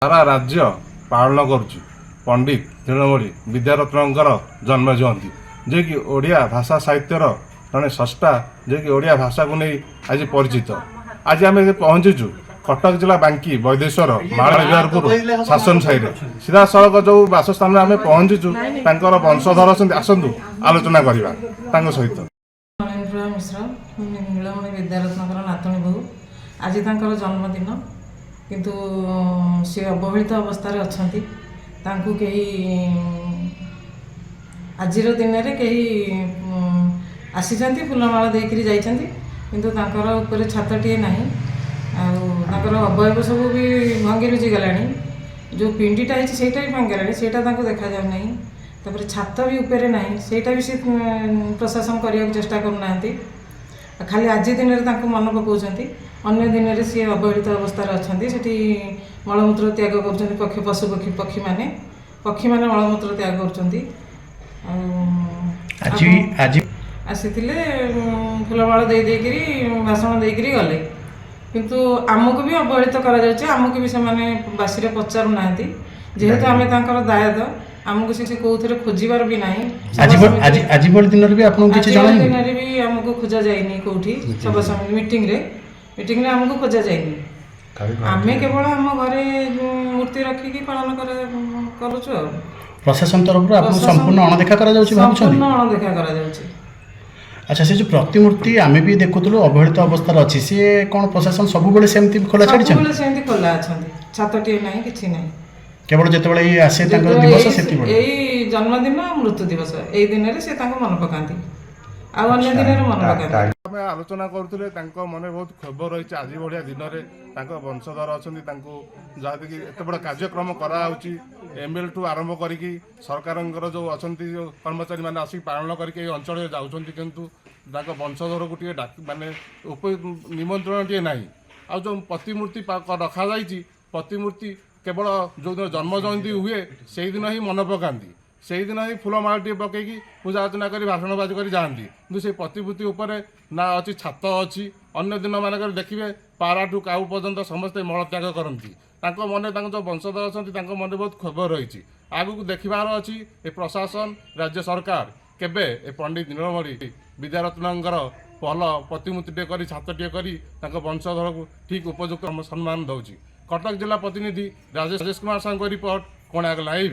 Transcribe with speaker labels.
Speaker 1: सारा राज्य पालन करुच्ची पंडित नीलमणि विद्यारत्नकर जन्म जयंती जे कि ओडिया भाषा साहित्यर जड़े स्रष्टा जे कि ओडिया भाषा को नहीं आज परिचित। आज आम पहुंचीचु कटक जिला बांकी वैदेश्वर माणविहारपुर शासन साई सीधा सड़क जो बासस्थान आम पहुंचीचु वंशधर आसतु आलोचना करवा सहित।
Speaker 2: मिश्र नीलमणि विद्यारत्नकर नातुणी बहु आज जन्मदिन किंतु सी अवहेलित अवस्था अच्छा कहीं आज दिन में कहीं आसी फूलमाला देकर जाइंट किंतु छातटे ना अवयव सब भी भंगी रुझी गला जो पिंडीटा है भी भांगला से देखा जाऊना तापर छात भी उपरे ना सेटा भी सी प्रशासन करने चेष्टा करना खाली आज दिन में मन पकाउछंती अन्य दिन में सी अवहेलित अवस्था अच्छा से मलमूत्र त्याग कर पशु पक्षी मैंने मलमूत्र त्याग कर फूलमाला दे भाषण देकर गले किंतु आमको भी अवहेलित आमको भी से बासी पचारू ना जेहेतु आम दायद आमको से कौन खोजार भी ना
Speaker 3: आज दिन भी
Speaker 2: आमको खोजा जाए कौटी सभा समिति मीटिंग रे आमको खोजा जाए आम केवल आम घरे मूर्ति रखिकी पालन करुचु।
Speaker 3: प्रशासन तरफ संपूर्ण अणदेखा
Speaker 2: अणदेखा कर।
Speaker 3: अच्छा से जो प्रतिमूर्ति आम भी देखुलु अवहेलित अवस्था अच्छी सी कौन प्रशासन सब सेमती खोला छाड़ी
Speaker 2: खोला अच्छा छातटे ना कि
Speaker 3: केवल जो आसे दिवस से
Speaker 2: जन्मदिन मृत्यु दिवस यही दिन में से मन पकाती अन्य दिन में मन पका
Speaker 1: आलोचना करुले मन बहुत क्षोभ रही आज भाया दिन में वंशधर अच्छा जहाँकि एत बड़ा कार्यक्रम कराऊँगी एमएल ठू आरंभ करी सरकार जो अच्छा कर्मचारी मैंने आसिक पालन करके अंचल जाऊँच किंतु वंशधर को मानने निमंत्रण टे ना आ जो प्रतिमूर्ति रखा प्रतिमूर्ति केवल जो दिन जन्म जयंती हुए से दिन ही मन पकाती से दिन ही फूलमाला टे पकईकी पूजा अर्चना कर भाषण बाजी कर जाती कि से प्रतिमूर्ति उपर ना अच्छी छात अच्छी अन्य दिन मानक देखिए पाराठू काऊ पर्यंत समस्ते मलत्याग करती मन जो वंशधर अच्छा मन बहुत क्षोभ रही आगू देखार अच्छी प्रशासन राज्य सरकार केबे पंडित नीलमणि विद्यारत्नकर भल प्रतिमूर्ति कर छातटे कर वंशधर को ठीक उपयुक्त सम्मान दौर। कटक जिला प्रतिनिधि राजेश कुमार साहू रिपोर्ट कोणार्क लाइव।